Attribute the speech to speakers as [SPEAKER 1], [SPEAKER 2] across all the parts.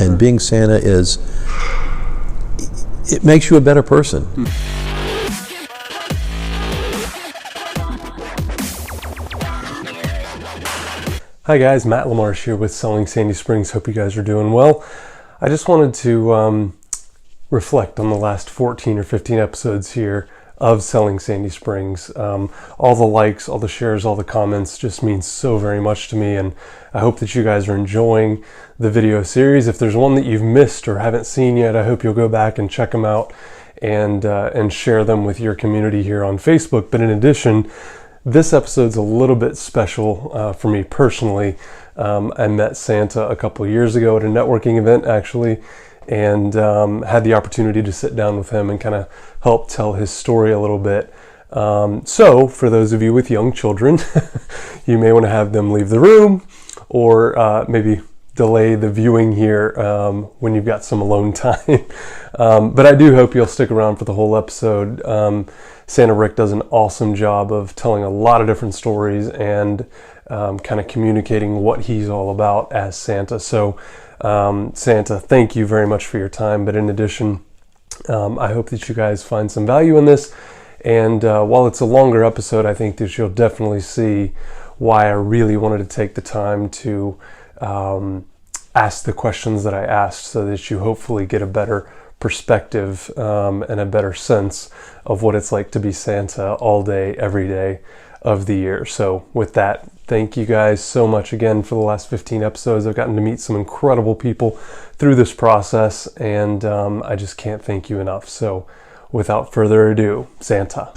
[SPEAKER 1] And being Santa it makes you a better person.
[SPEAKER 2] Hi guys, Matt LaMarsh here with Selling Sandy Springs. Hope you guys are doing well. I just wanted to reflect on the last 14 or 15 episodes here of Selling Sandy Springs. All the likes, all the shares, all the comments just means so very much to me, and I hope that you guys are enjoying the video series. If there's one that you've missed or haven't seen yet, I hope you'll go back and check them out and share them with your community here on Facebook. But in addition, this episode's a little bit special for me personally. I met Santa a couple of years ago at a networking event actually, and had the opportunity to sit down with him and kind of help tell his story a little bit. So for those of you with young children, you may want to have them leave the room, or maybe delay the viewing here when you've got some alone time. But I do hope you'll stick around for the whole episode. Santa Rick does an awesome job of telling a lot of different stories and kind of communicating what he's all about as Santa. So Santa, thank you very much for your time. But in addition, I hope that you guys find some value in this. And while it's a longer episode, I think that you'll definitely see why I really wanted to take the time to ask the questions that I asked, so that you hopefully get a better perspective and a better sense of what it's like to be Santa all day, every day of the year. So with that, thank you guys so much again for the last 15 episodes. I've gotten to meet some incredible people through this process, and I just can't thank you enough. So without further ado, Santa.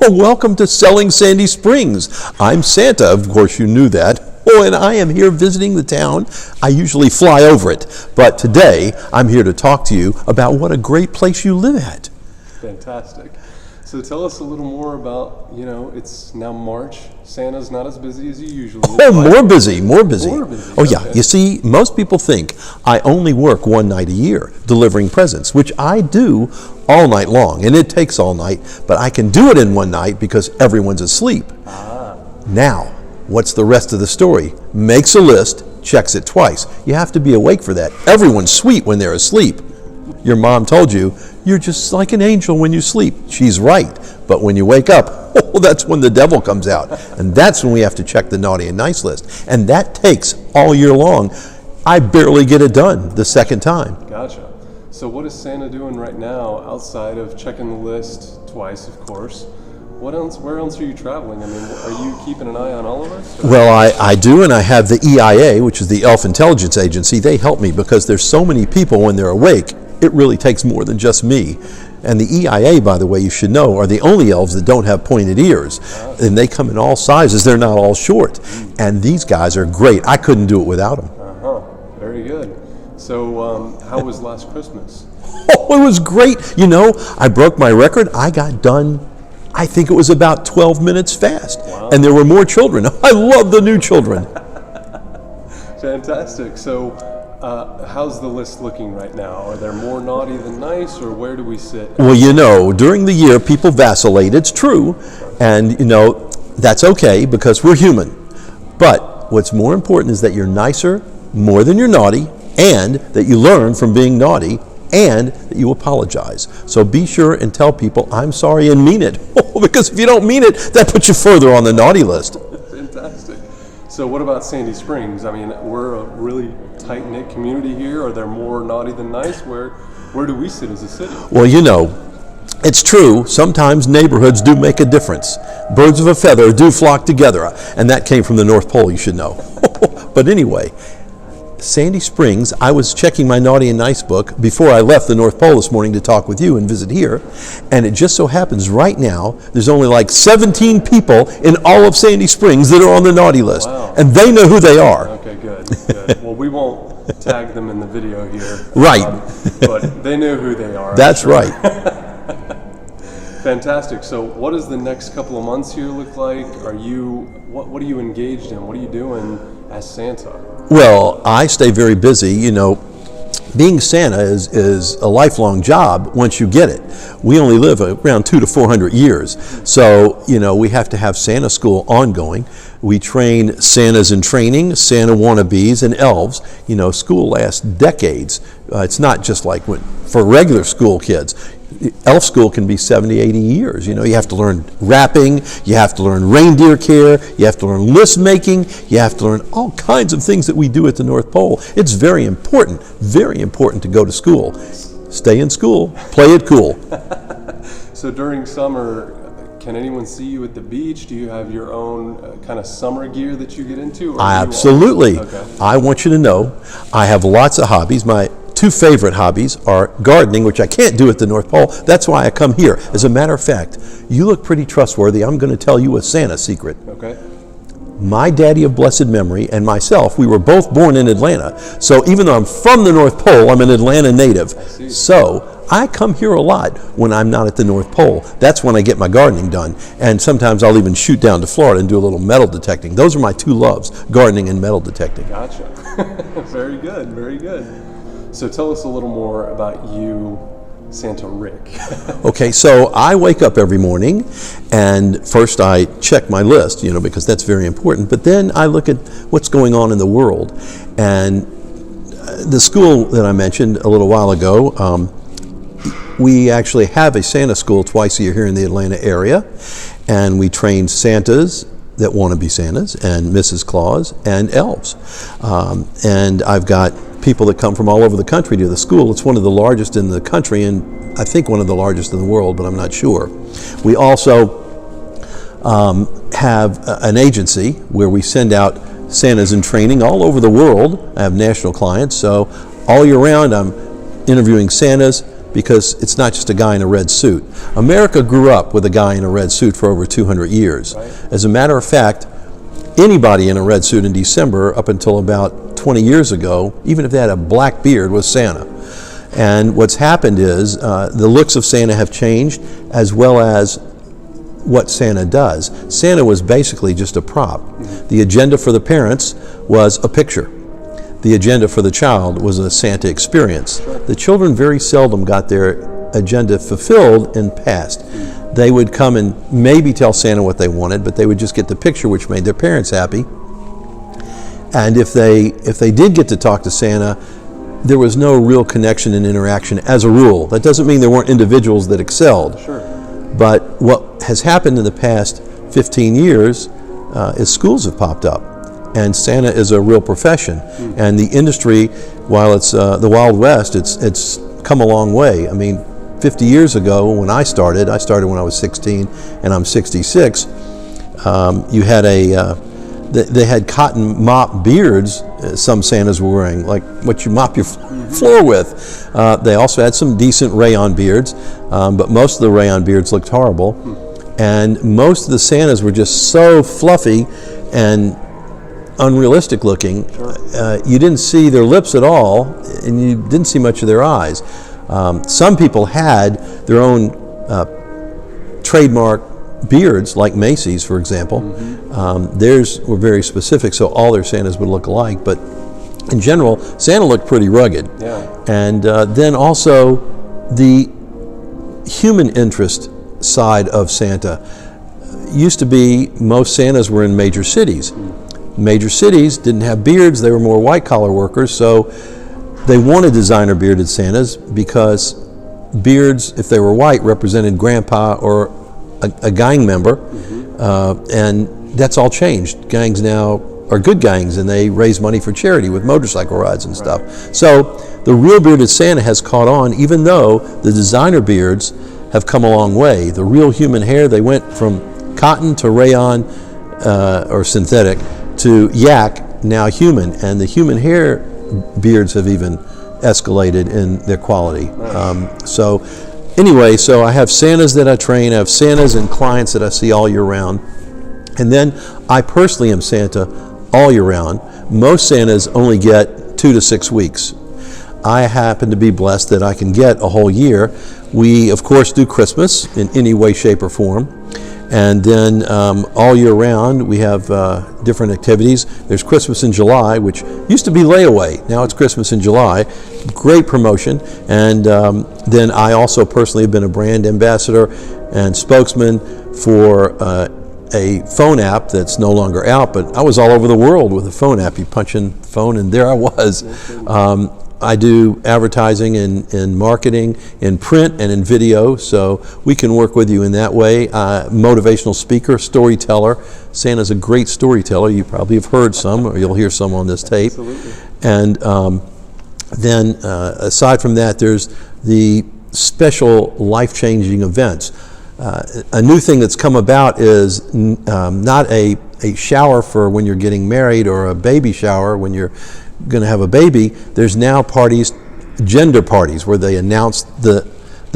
[SPEAKER 1] Welcome to Selling Sandy Springs. I'm Santa, of course you knew that. Oh, and I am here visiting the town. I usually fly over it, but today I'm here to talk to you about what a great place you live at.
[SPEAKER 2] Fantastic. So tell us a little more about, it's now March. Santa's not as busy as he usually is.
[SPEAKER 1] Oh, more busy. Oh yeah,
[SPEAKER 2] okay.
[SPEAKER 1] You see, most people think I only work one night a year delivering presents, which I do all night long, and it takes all night, but I can do it in one night because everyone's asleep. Now, what's the rest of the story? Makes a list, checks it twice. You have to be awake for that. Everyone's sweet when they're asleep. Your mom told you, you're just like an angel when you sleep. She's right. But when you wake up, that's when the devil comes out. And that's when we have to check the naughty and nice list. And that takes all year long. I barely get it done the second time.
[SPEAKER 2] Gotcha. So what is Santa doing right now outside of checking the list twice, of course? What else? Where else are you traveling? I mean, are you keeping an eye on all of us? Or?
[SPEAKER 1] Well, I do, and I have the EIA, which is the Elf Intelligence Agency. They help me because there's so many people when they're awake. It really takes more than just me. And the EIA, by the way, you should know, are the only elves that don't have pointed ears. And they come in all sizes. They're not all short. And these guys are great. I couldn't do it without them.
[SPEAKER 2] Very good. So how was last Christmas?
[SPEAKER 1] Oh, it was great. I broke my record. I got done, I think it was about 12 minutes fast.
[SPEAKER 2] Wow.
[SPEAKER 1] And there were more children. I love the new children.
[SPEAKER 2] Fantastic. So how's the list looking right now? Are there more naughty than nice, or where do we sit?
[SPEAKER 1] Well, during the year, people vacillate. It's true. And, that's okay because we're human. But what's more important is that you're nicer more than you're naughty, and that you learn from being naughty, and that you apologize. So be sure and tell people, I'm sorry, and mean it. Because if you don't mean it, that puts you further on the naughty list.
[SPEAKER 2] Fantastic. So what about Sandy Springs? I mean, we're a really tight-knit community here. Are there more naughty than nice? Where do we sit as a city?
[SPEAKER 1] Well, it's true. Sometimes neighborhoods do make a difference. Birds of a feather do flock together. And that came from the North Pole, you should know. But anyway, Sandy Springs, I was checking my Naughty and Nice book before I left the North Pole this morning to talk with you and visit here, and it just so happens right now there's only like 17 people in all of Sandy Springs that are on the naughty list.
[SPEAKER 2] Wow.
[SPEAKER 1] And they know who they are.
[SPEAKER 2] Okay, good. Well, we won't tag them in the video here.
[SPEAKER 1] Right.
[SPEAKER 2] But they know who they are.
[SPEAKER 1] That's right.
[SPEAKER 2] Fantastic. So what does the next couple of months here look like? What are you engaged in? What are you doing as Santa?
[SPEAKER 1] Well, I stay very busy. being Santa is a lifelong job once you get it. We only live around 200 to 400 years. So, we have to have Santa school ongoing. We train Santas in training, Santa wannabes, and elves. School lasts decades. It's not just like for regular school kids. Elf school can be 70, 80 years. You have to learn wrapping, you have to learn reindeer care, you have to learn list making, you have to learn all kinds of things that we do at the North Pole. It's very important to go to school. Stay in school, play it cool.
[SPEAKER 2] So during summer, can anyone see you at the beach? Do you have your own kind of summer gear that you get into?
[SPEAKER 1] Absolutely. Okay. I want you to know I have lots of hobbies. My two favorite hobbies are gardening, which I can't do at the North Pole. That's why I come here. As a matter of fact, you look pretty trustworthy. I'm going to tell you a Santa secret.
[SPEAKER 2] Okay.
[SPEAKER 1] My daddy of blessed memory and myself, we were both born in Atlanta. So even though I'm from the North Pole, I'm an Atlanta native. So I come here a lot when I'm not at the North Pole. That's when I get my gardening done. And sometimes I'll even shoot down to Florida and do a little metal detecting. Those are my two loves, gardening and metal detecting.
[SPEAKER 2] Gotcha. Very good, very good. So tell us a little more about you, Santa Rick.
[SPEAKER 1] Okay, so I wake up every morning and first I check my list, because that's very important, but then I look at what's going on in the world. And the school that I mentioned a little while ago, we actually have a Santa school twice a year here in the Atlanta area, and we train Santas that want to be Santas and Mrs. Claus and elves. And I've got people that come from all over the country to the school. It's one of the largest in the country, and I think one of the largest in the world, but I'm not sure. We also have an agency where we send out Santas in training all over the world. I have national clients, so all year round I'm interviewing Santas, because it's not just a guy in a red suit. America grew up with a guy in a red suit for over 200 years. Right. As a matter of fact, anybody in a red suit in December up until about 20 years ago, even if they had a black beard, was Santa. And what's happened is the looks of Santa have changed, as well as what Santa does. Santa was basically just a prop. Mm-hmm. The agenda for the parents was a picture. The agenda for the child was a Santa experience. Sure. The children very seldom got their agenda fulfilled and passed. They would come and maybe tell Santa what they wanted, but they would just get the picture, which made their parents happy. And if they did get to talk to Santa, there was no real connection and interaction as a rule. That doesn't mean there weren't individuals that excelled.
[SPEAKER 2] Sure.
[SPEAKER 1] But what has happened in the past 15 years is schools have popped up. And Santa is a real profession. And the industry, while it's the Wild West, it's come a long way. I mean, 50 years ago when I started when I was 16 and I'm 66, you had they had cotton mop beards, some Santas were wearing, like what you mop your floor with. They also had some decent rayon beards, but most of the rayon beards looked horrible. And most of the Santas were just so fluffy and unrealistic looking. Sure. You didn't see their lips at all, and you didn't see much of their eyes. Some people had their own trademark beards, like Macy's, for example. Mm-hmm. Theirs were very specific, so all their Santas would look alike. But in general, Santa looked pretty rugged.
[SPEAKER 2] Yeah.
[SPEAKER 1] And then also the human interest side of Santa used to be most Santas were in major cities. Major cities didn't have beards, they were more white-collar workers, so they wanted designer bearded Santas because beards, if they were white, represented grandpa or a gang member. Mm-hmm. And that's all changed. Gangs now are good gangs, and they raise money for charity with motorcycle rides and stuff. Right. So the real bearded Santa has caught on, even though the designer beards have come a long way. The real human hair, they went from cotton to rayon or synthetic to yak, now human, and the human hair beards have even escalated in their quality. Nice. So anyway, so I have Santas that I train, I have Santas and clients that I see all year round, and then I personally am Santa all year round. Most Santas only get 2 to 6 weeks. I happen to be blessed that I can get a whole year. We, of course, do Christmas in any way, shape, or form. And then all year round, we have different activities. There's Christmas in July, which used to be layaway. Now it's Christmas in July. Great promotion. And then I also personally have been a brand ambassador and spokesman for a phone app that's no longer out, but I was all over the world with a phone app. You punch in phone and there I was. I do advertising and marketing in print and in video, so we can work with you in that way. Motivational speaker, storyteller. Santa's a great storyteller. You probably have heard some, or you'll hear some on this tape.
[SPEAKER 2] Absolutely.
[SPEAKER 1] And then aside from that, there's the special life-changing events. A new thing that's come about is not a shower for when you're getting married or a baby shower when you're going to have a baby. There's now parties, gender parties, where they announce the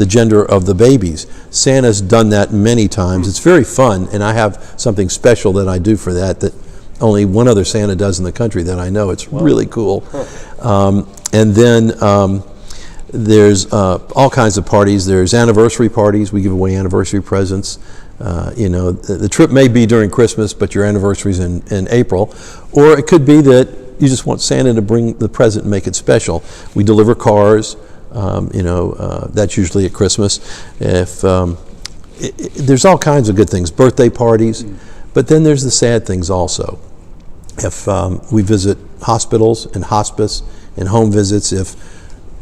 [SPEAKER 1] gender of the babies. Santa's done that many times. It's very fun, and I have something special that I do for that only one other Santa does in the country that I know. It's really cool. And then there's all kinds of parties. There's anniversary parties. We give away anniversary presents. The trip may be during Christmas, but your anniversary's in April. Or it could be that you just want Santa to bring the present and make it special. We deliver cars. That's usually at Christmas. There's all kinds of good things. Birthday parties. But then there's the sad things also. If we visit hospitals and hospice and home visits, if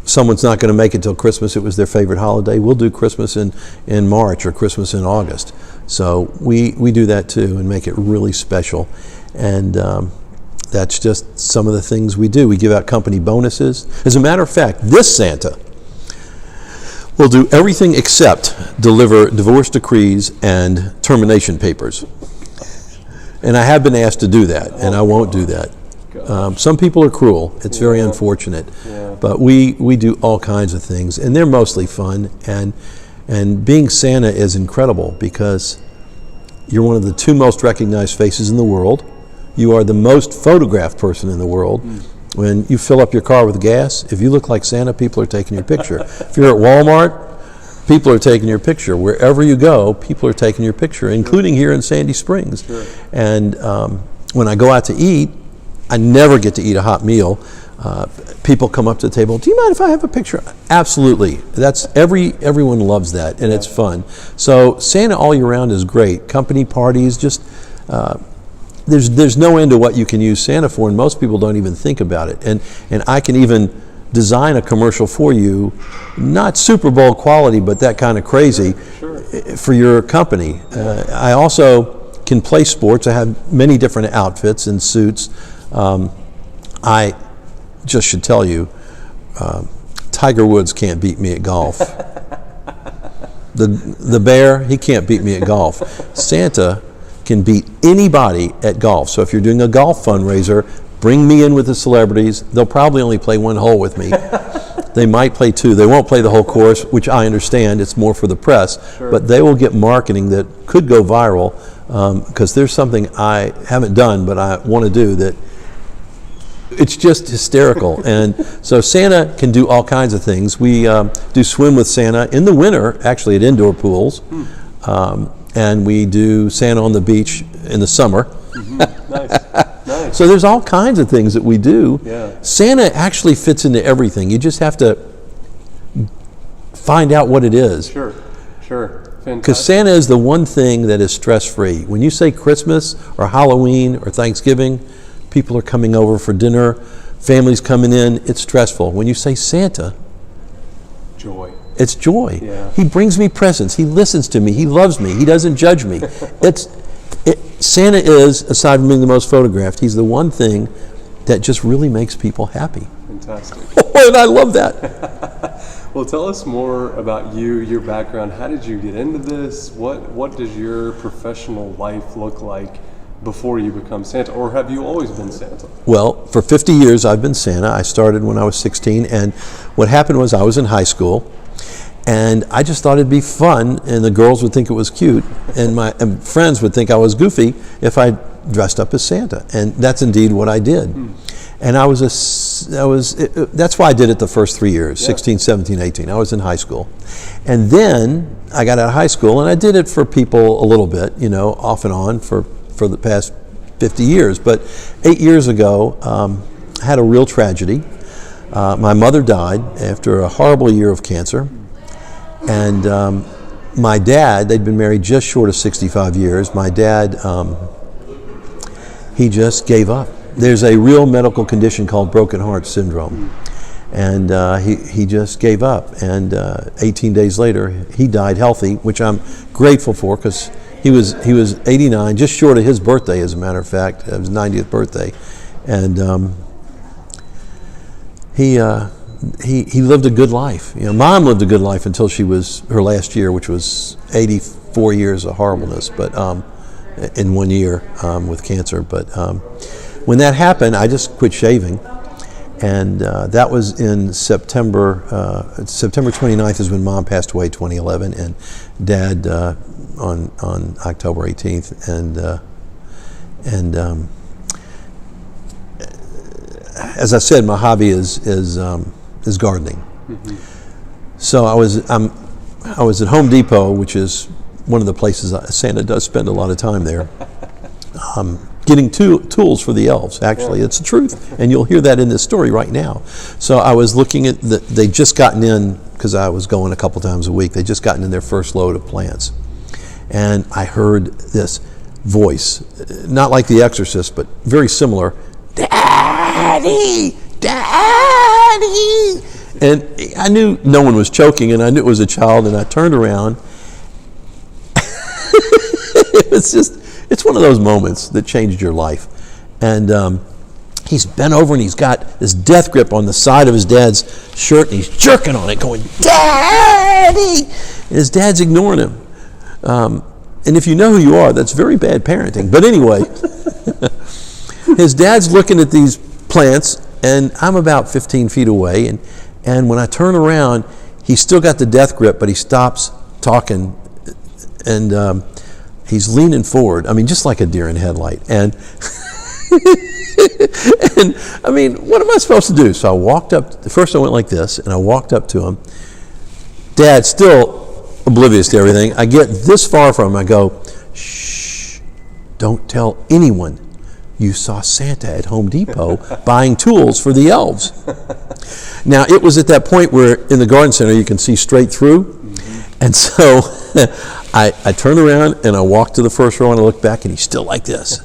[SPEAKER 1] someone's not going to make it till Christmas, it was their favorite holiday, we'll do Christmas in March or Christmas in August. So we do that too and make it really special. And that's just some of the things we do. We give out company bonuses. As a matter of fact, this Santa will do everything except deliver divorce decrees and termination papers. And I have been asked to do that, and I won't do that. Some people are cruel. It's very unfortunate. Yeah. But we do all kinds of things, and they're mostly fun. And being Santa is incredible because you're one of the two most recognized faces in the world. You are the most photographed person in the world. When you fill up your car with gas, if you look like Santa, people are taking your picture. If you're at Walmart, people are taking your picture. Wherever you go, people are taking your picture, including here in Sandy Springs. Sure. And when I go out to eat, I never get to eat a hot meal. People come up to the table, do you mind if I have a picture? Absolutely. That's everyone loves that, and it's fun. So Santa all year round is great. Company parties, just there's no end to what you can use Santa for, and most people don't even think about it. And I can even design a commercial for you, not Super Bowl quality, but that kind of crazy for your company. I also can play sports. I have many different outfits and suits. I just should tell you, Tiger Woods can't beat me at golf. The bear, he can't beat me at golf. Santa can beat anybody at golf. So if you're doing a golf fundraiser, bring me in with the celebrities. They'll probably only play one hole with me. They might play two. They won't play the whole course, which I understand. It's more for the press. Sure. But they will get marketing that could go viral because there's something I haven't done but I want to do that it's just hysterical. And so Santa can do all kinds of things. We do swim with Santa in the winter, actually at indoor pools. And we do Santa on the beach in the summer. Nice. So there's all kinds of things that we do. Yeah. Santa actually fits into everything. You just have to find out what it is. Sure. Because Santa is the one thing that is stress-free. When you say Christmas or Halloween or Thanksgiving, people are coming over for dinner, families coming in, it's stressful. When you say Santa,
[SPEAKER 2] joy.
[SPEAKER 1] It's joy.
[SPEAKER 2] Yeah.
[SPEAKER 1] He brings me presents. He listens to me. He loves me. He doesn't judge me. Santa is, aside from being the most photographed, he's the one thing that just really makes people happy.
[SPEAKER 2] Fantastic.
[SPEAKER 1] Oh, and I love that.
[SPEAKER 2] Well, tell us more about you, your background. How did you get into this? What does your professional life look like before you become Santa, or have you always been Santa?
[SPEAKER 1] Well, for 50 years I've been Santa. I started when I was 16, and what happened was I was in high school, and I just thought it'd be fun, and the girls would think it was cute, and my friends would think I was goofy if I dressed up as Santa, and that's indeed what I did. And that's why I did it the first 3 years, 16, 17, 18. I was in high school. And then I got out of high school, and I did it for people a little bit, off and on for the past 50 years. But 8 years ago, I had a real tragedy. My mother died after a horrible year of cancer. And my dad, they'd been married just short of 65 years. My dad, he just gave up. There's a real medical condition called broken heart syndrome. And he just gave up. And 18 days later, he died healthy, which I'm grateful for, because he was 89, just short of his birthday, as a matter of fact, his 90th birthday. And he lived a good life. Mom lived a good life until she was her last year, which was 84 years of horribleness, but in 1 year with cancer. But when that happened, I just quit shaving, and that was in September. September 29th is when Mom passed away, 2011, and Dad on October 18th, and as I said, my hobby is gardening. Mm-hmm. So I was at Home Depot, which is one of the places Santa does spend a lot of time there, getting tools for the elves. Actually, it's the truth, and you'll hear that in this story right now. So I was looking at they just gotten in, because I was going a couple times a week. They just gotten in their first load of plants, and I heard this voice, not like The Exorcist, but very similar. Daddy, Daddy. And I knew no one was choking, and I knew it was a child, and I turned around. It's one of those moments that changed your life. And he's bent over, and he's got this death grip on the side of his dad's shirt, and he's jerking on it, going, Daddy! And his dad's ignoring him. And if you know who you are, that's very bad parenting. But anyway, his dad's looking at these plants, and I'm about 15 feet away, and when I turn around, he's still got the death grip, but he stops talking, and he's leaning forward. I mean, just like a deer in headlight. And and I mean, what am I supposed to do? So I walked up. First, I went like this, and I walked up to him. Dad, still oblivious to everything. I get this far from him. I go, shh! Don't tell anyone you saw Santa at Home Depot buying tools for the elves. Now, it was at that point where in the garden center you can see straight through. Mm-hmm. And so I turn around and I walk to the first row and I look back, and he's still like this.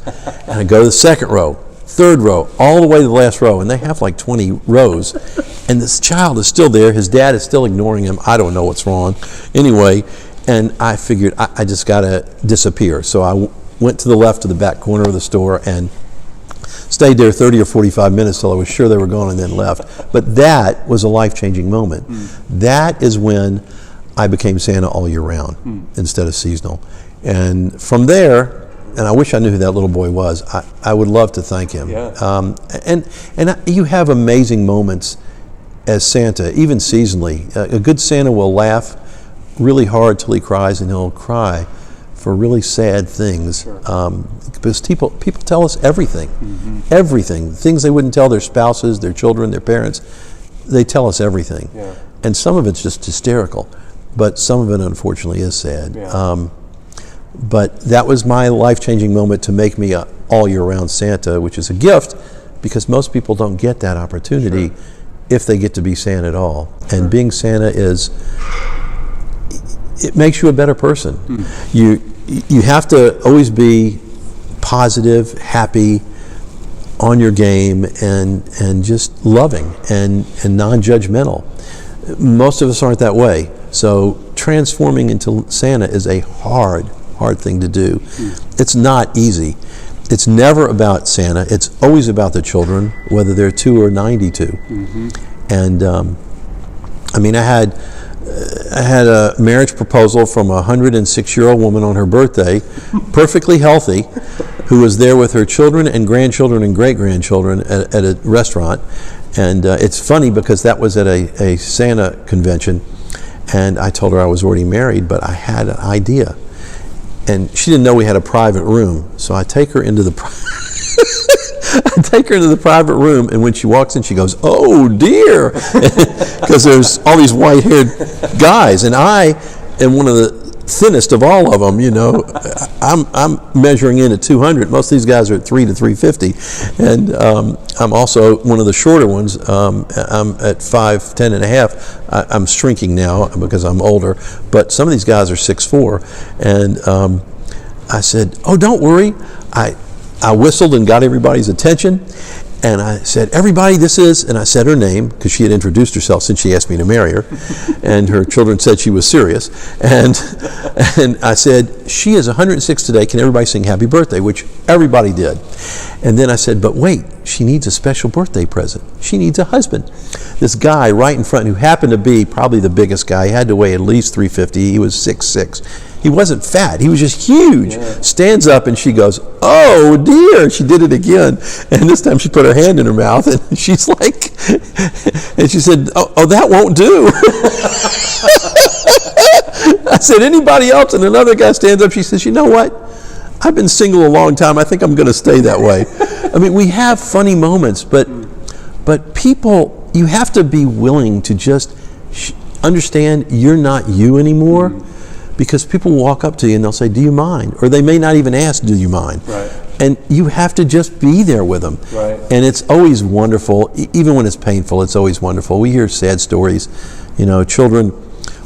[SPEAKER 1] And I go to the second row, third row, all the way to the last row, and they have like 20 rows. And this child is still there. His dad is still ignoring him. I don't know what's wrong. Anyway, and I figured I just got to disappear. So I went to the left to the back corner of the store and stayed there 30 or 45 minutes till I was sure they were gone, and then left. But that was a life-changing moment. That is when I became Santa all year round instead of seasonal. And from there, and I wish I knew who that little boy was, I would love to thank him. Yeah. And you have amazing moments as Santa, even seasonally. A good Santa will laugh really hard till he cries, and he'll cry for really sad things. Sure. Because people tell us everything. Mm-hmm. Everything. Things they wouldn't tell their spouses, their children, their parents. They tell us everything. Yeah. And some of it's just hysterical, but some of it unfortunately is sad. Yeah. But that was my life-changing moment to make me a all-year-round Santa, which is a gift, because most people don't get that opportunity. Sure. If they get to be Santa at all. Sure. And being Santa it makes you a better person. You have to always be positive, happy, on your game, and just loving and non-judgmental. Most of us aren't that way. So transforming into Santa is a hard thing to do. It's not easy. It's never about Santa. It's always about the children, whether they're 2 or 92. Mm-hmm. And I mean, I had a marriage proposal from a 106-year-old woman on her birthday, perfectly healthy, who was there with her children and grandchildren and great-grandchildren at a restaurant. And it's funny because that was at a Santa convention, and I told her I was already married, but I had an idea. And she didn't know we had a private room, so I take her into the I take her into the private room, and when she walks in, she goes, "Oh dear," because there's all these white-haired guys, and I am one of the thinnest of all of them. I'm measuring in at 200. Most of these guys are at 3 to 350, and I'm also one of the shorter ones. I'm at 5'10" and a half. I'm shrinking now because I'm older, but some of these guys are 6'4", and I said, "Oh, don't worry." I whistled and got everybody's attention, and I said, "Everybody, this is," and I said her name because she had introduced herself since she asked me to marry her, and her children said she was serious, and I said, "She is 106 today. Can everybody sing happy birthday?" Which everybody did. And then I said, "But wait, she needs a special birthday present. She needs a husband." This guy right in front, who happened to be probably the biggest guy, he had to weigh at least 350. He was 6'6". He wasn't fat. He was just huge. Yeah. Stands up and she goes, "Oh dear." She did it again. And this time she put her hand in her mouth and she's like, and she said, oh that won't do. I said, "Anybody else?" And another guy stands up. She says, "You know what? I've been single a long time. I think I'm going to stay that way." I mean, we have funny moments, but people, you have to be willing to just understand you're not you anymore. Mm-hmm. Because people walk up to you and they'll say, "Do you mind?" Or they may not even ask, "Do you mind?"
[SPEAKER 2] Right.
[SPEAKER 1] And you have to just be there with them.
[SPEAKER 2] Right.
[SPEAKER 1] And it's always wonderful, even when it's painful, it's always wonderful. We hear sad stories. Children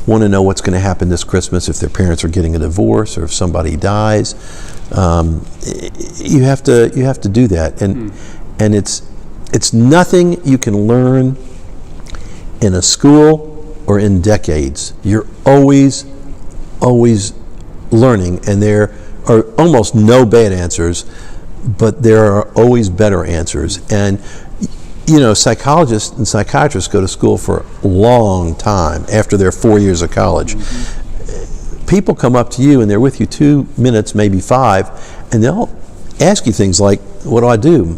[SPEAKER 1] want to know what's going to happen this Christmas if their parents are getting a divorce or if somebody dies. You have to do that. And it's nothing you can learn in a school or in decades. You're always learning, and there are almost no bad answers, but there are always better answers. And psychologists and psychiatrists go to school for a long time after their 4 years of college. Mm-hmm. People come up to you and they're with you 2 minutes, maybe 5, and they'll ask you things like, "What do I do?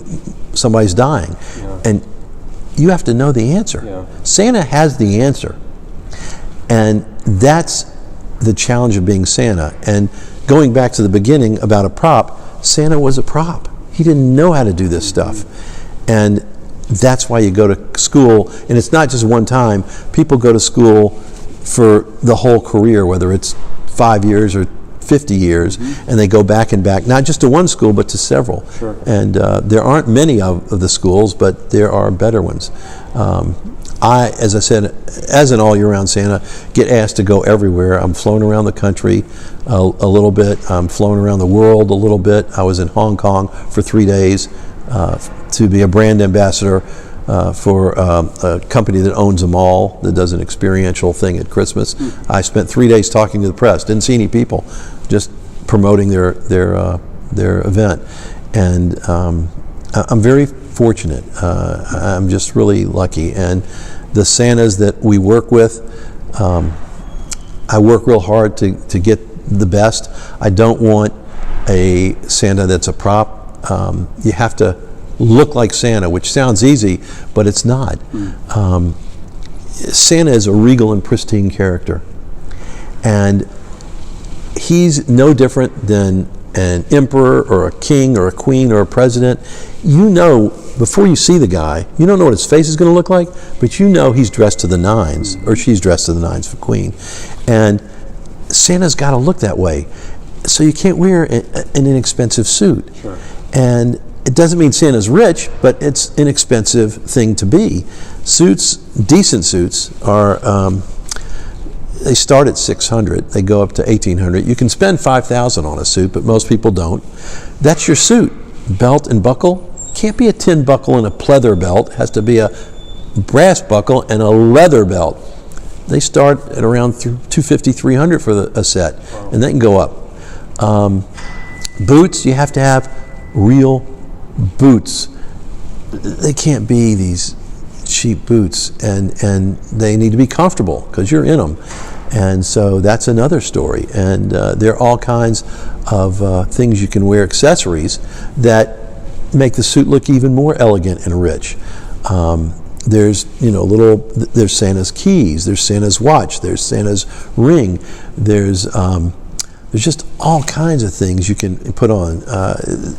[SPEAKER 1] Somebody's dying." Yeah. And you have to know the answer. Yeah. Santa has the answer, and that's the challenge of being Santa. And going back to the beginning about a prop, Santa was a prop. He didn't know how to do this stuff. And that's why you go to school, and it's not just one time. People go to school for the whole career, whether it's 5 years or 50 years, mm-hmm. and they go back and back, not just to one school, but to several.
[SPEAKER 2] Sure.
[SPEAKER 1] And there aren't many of the schools, but there are better ones. I, as I said, as an all-year-round Santa, get asked to go everywhere. I'm flown around the country a little bit. I'm flown around the world a little bit. I was in Hong Kong for 3 days to be a brand ambassador for a company that owns a mall that does an experiential thing at Christmas. I spent 3 days talking to the press. Didn't see any people, just promoting their event. And I'm very fortunate. I'm just really lucky. And the Santas that we work with, I work real hard to get the best. I don't want a Santa that's a prop. You have to look like Santa, which sounds easy, but it's not. Santa is a regal and pristine character. And he's no different than an emperor or a king or a queen or a president. Before you see the guy, you don't know what his face is going to look like, but he's dressed to the nines, or she's dressed to the nines for queen. And Santa's got to look that way. So you can't wear an inexpensive suit. Sure. And it doesn't mean Santa's rich, but it's an expensive thing to be. Suits, decent suits, are they start at $600. They go up to $1,800. You can spend $5,000 on a suit, but most people don't. That's your suit. Belt and buckle. Can't be a tin buckle and a pleather belt. It has to be a brass buckle and a leather belt. They start at around $250, $300 for a set, and they can go up. Boots, you have to have real boots. They can't be these cheap boots, and they need to be comfortable because you're in them. And so that's another story. And there are all kinds of things you can wear, accessories that make the suit look even more elegant and rich. There's there's Santa's keys, there's Santa's watch, there's Santa's ring, there's There's just all kinds of things you can put on.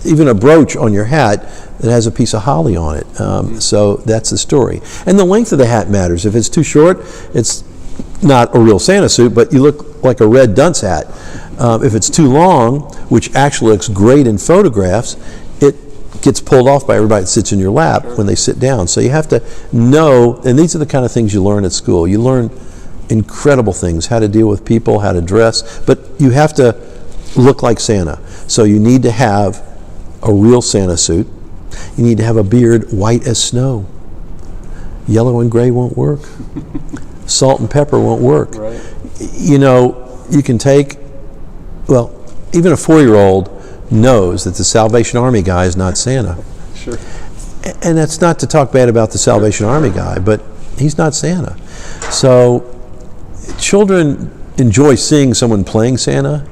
[SPEAKER 1] Even a brooch on your hat that has a piece of holly on it. So that's the story. And the length of the hat matters. If it's too short, it's not a real Santa suit, but you look like a red dunce hat. If it's too long, which actually looks great in photographs, it gets pulled off by everybody that sits in your lap when they sit down. So you have to know, and these are the kind of things you learn at school. You learn incredible things, how to deal with people, how to dress, but you have to look like Santa. So you need to have a real Santa suit. You need to have a beard white as snow. Yellow and gray won't work. Salt and pepper won't work.
[SPEAKER 2] Right.
[SPEAKER 1] You know, you can take, well, even a 4-year-old knows that the Salvation Army guy is not Santa.
[SPEAKER 2] Sure.
[SPEAKER 1] And that's not to talk bad about the Salvation Army guy, but he's not Santa. So children enjoy seeing someone playing Santa,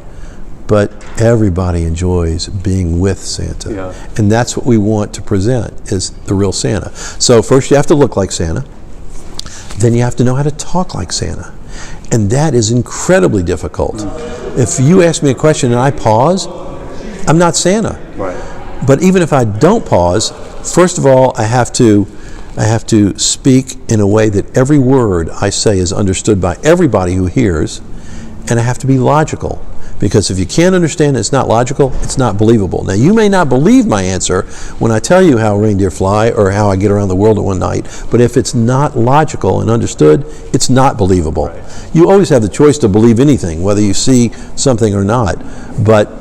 [SPEAKER 1] but everybody enjoys being with Santa.
[SPEAKER 2] Yeah.
[SPEAKER 1] And that's what we want to present, is the real Santa. So first you have to look like Santa. Then you have to know how to talk like Santa. And that is incredibly difficult. If you ask me a question and I pause, I'm not Santa.
[SPEAKER 2] Right.
[SPEAKER 1] But even if I don't pause, first of all, I have to speak in a way that every word I say is understood by everybody who hears, and I have to be logical. Because if you can't understand it's not logical, it's not believable. Now, you may not believe my answer when I tell you how reindeer fly or how I get around the world in one night, but if it's not logical and understood, it's not believable.
[SPEAKER 2] Right.
[SPEAKER 1] You always have the choice to believe anything, whether you see something or not. But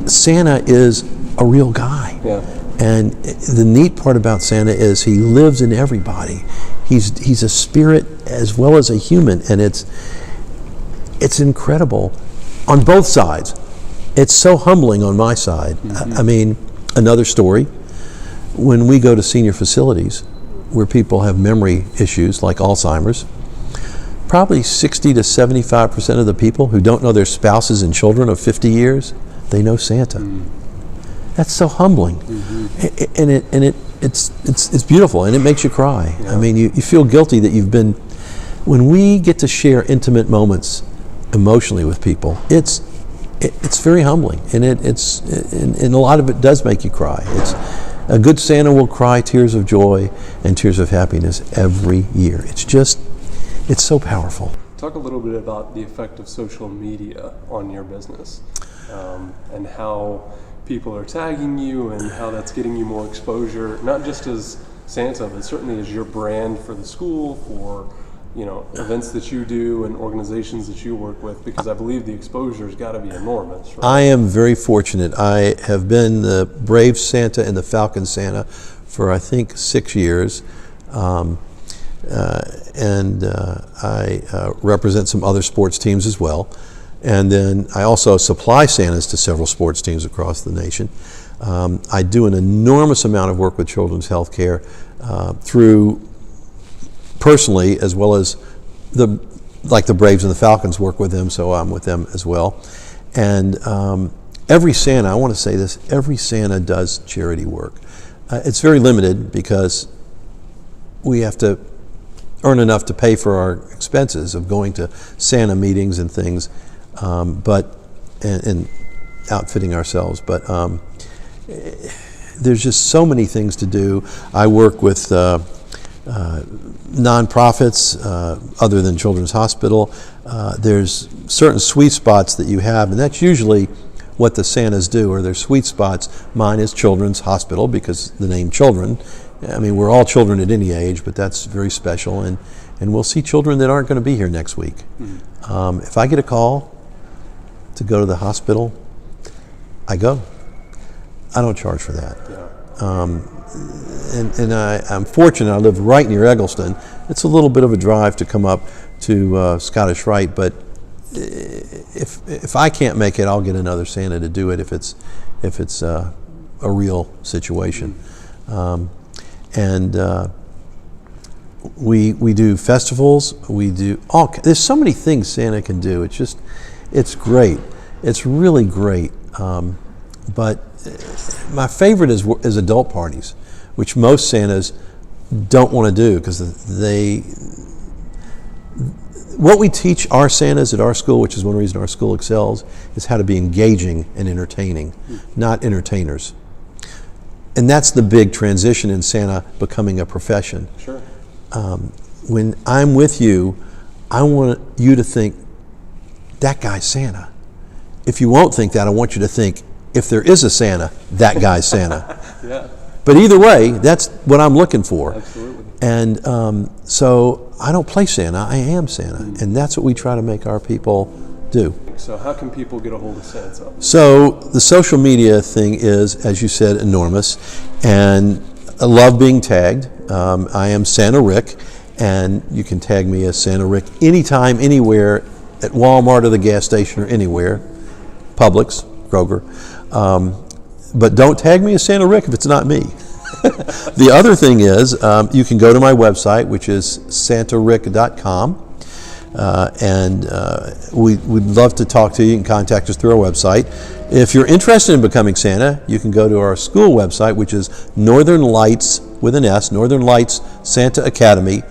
[SPEAKER 1] Santa is a real guy.
[SPEAKER 2] Yeah.
[SPEAKER 1] And the neat part about Santa is he lives in everybody. He's a spirit as well as a human, and it's incredible on both sides. It's so humbling on my side. I mean, another story, when we go to senior facilities where people have memory issues like Alzheimer's, probably 60 to 75% of the people who don't know their spouses and children of 50 years, they know Santa. That's so humbling. And it's beautiful, and it makes you cry.
[SPEAKER 2] Yeah.
[SPEAKER 1] I mean, you feel guilty that you've been, when we get to share intimate moments emotionally with people, it's very humbling, and and a lot of it does make you cry. It's a good Santa will cry tears of joy and tears of happiness every year. It's so powerful.
[SPEAKER 2] Talk a little bit about the effect of social media on your business, and how people are tagging you and how that's getting you more exposure, not just as Santa, but certainly as your brand for the school, for events that you do and organizations that you work with, because I believe the exposure has got to be enormous. Right?
[SPEAKER 1] I am very fortunate. I have been the Brave Santa and the Falcon Santa for I think 6 years. I represent some other sports teams as well. And then I also supply Santas to several sports teams across the nation. I do an enormous amount of work with children's health care through personally, as well as the Braves and the Falcons work with them, so I'm with them as well. And every Santa, I want to say this, every Santa does charity work. It's very limited because we have to earn enough to pay for our expenses of going to Santa meetings and things, and outfitting ourselves. But there's just so many things to do. I work with nonprofits other than Children's Hospital. There's certain sweet spots that you have, and that's usually what the Santas do, or their sweet spots. Mine is Children's Hospital because the name children. I mean, we're all children at any age, but that's very special, and we'll see children that aren't going to be here next week. If I get a call to go to the hospital, I go. I don't charge for that.
[SPEAKER 2] Yeah.
[SPEAKER 1] I'm fortunate. I live right near Eggleston. It's a little bit of a drive to come up to Scottish Rite, but if I can't make it, I'll get another Santa to do it if it's a real situation. We do festivals. We do there's so many things Santa can do. It's great. It's really great. But my favorite is adult parties, which most Santas don't want to do because what we teach our Santas at our school, which is one reason our school excels, is how to be engaging and entertaining, not entertainers. And that's the big transition in Santa becoming a profession.
[SPEAKER 2] Sure.
[SPEAKER 1] When I'm with you, I want you to think, that guy's Santa. If you won't think that, I want you to think, if there is a Santa, that guy's Santa.
[SPEAKER 2] Yeah.
[SPEAKER 1] But either way, that's what I'm looking for.
[SPEAKER 2] Absolutely.
[SPEAKER 1] And so I don't play Santa, I am Santa. And that's what we try to make our people do.
[SPEAKER 2] So how can people get a hold of Santa?
[SPEAKER 1] So the social media thing is, as you said, enormous. And I love being tagged. I am Santa Rick, and you can tag me as Santa Rick anytime, anywhere, at Walmart or the gas station or anywhere, Publix, Kroger. But don't tag me as Santa Rick if it's not me. The other thing is, you can go to my website, which is santarick.com. And we'd love to talk to you. You can contact us through our website. If you're interested in becoming Santa, you can go to our school website, which is Northern Lights with an S, Northern Lights Santa Academy,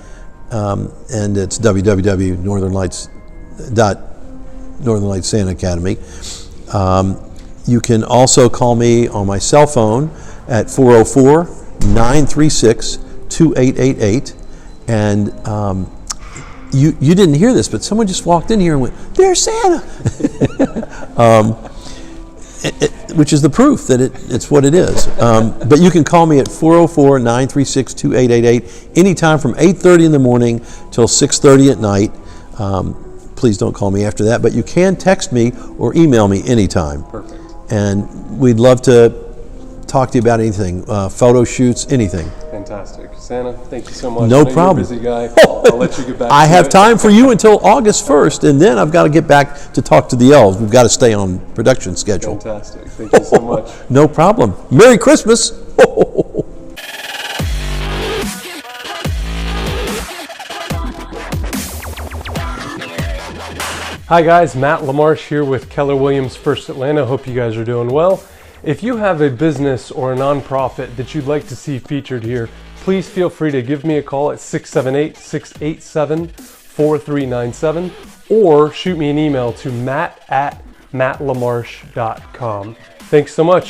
[SPEAKER 1] and it's www.northernlights.Northern Lights Santa Academy. You can also call me on my cell phone at 404-936-2888, and you didn't hear this, but someone just walked in here and went, "There's Santa," which is the proof that it's what it is. But you can call me at 404-936-2888 anytime from 8:30 in the morning till 6:30 at night. Please don't call me after that, but you can text me or email me anytime.
[SPEAKER 2] Perfect.
[SPEAKER 1] And we'd love to talk to you about anything, photo shoots, anything.
[SPEAKER 2] Fantastic. Santa, thank you so much.
[SPEAKER 1] No
[SPEAKER 2] I know
[SPEAKER 1] problem.
[SPEAKER 2] You're a busy guy. I'll let you get back
[SPEAKER 1] I
[SPEAKER 2] to
[SPEAKER 1] have
[SPEAKER 2] it.
[SPEAKER 1] time for you until August 1st, and then I've got to get back to talk to the elves. We've got to stay on production schedule.
[SPEAKER 2] Fantastic. Thank you so much.
[SPEAKER 1] No problem. Merry Christmas.
[SPEAKER 2] Hi guys, Matt LaMarsh here with Keller Williams First Atlanta. Hope you guys are doing well. If you have a business or a nonprofit that you'd like to see featured here, please feel free to give me a call at 678-687-4397 or shoot me an email to matt@mattlamarsh.com. Thanks so much.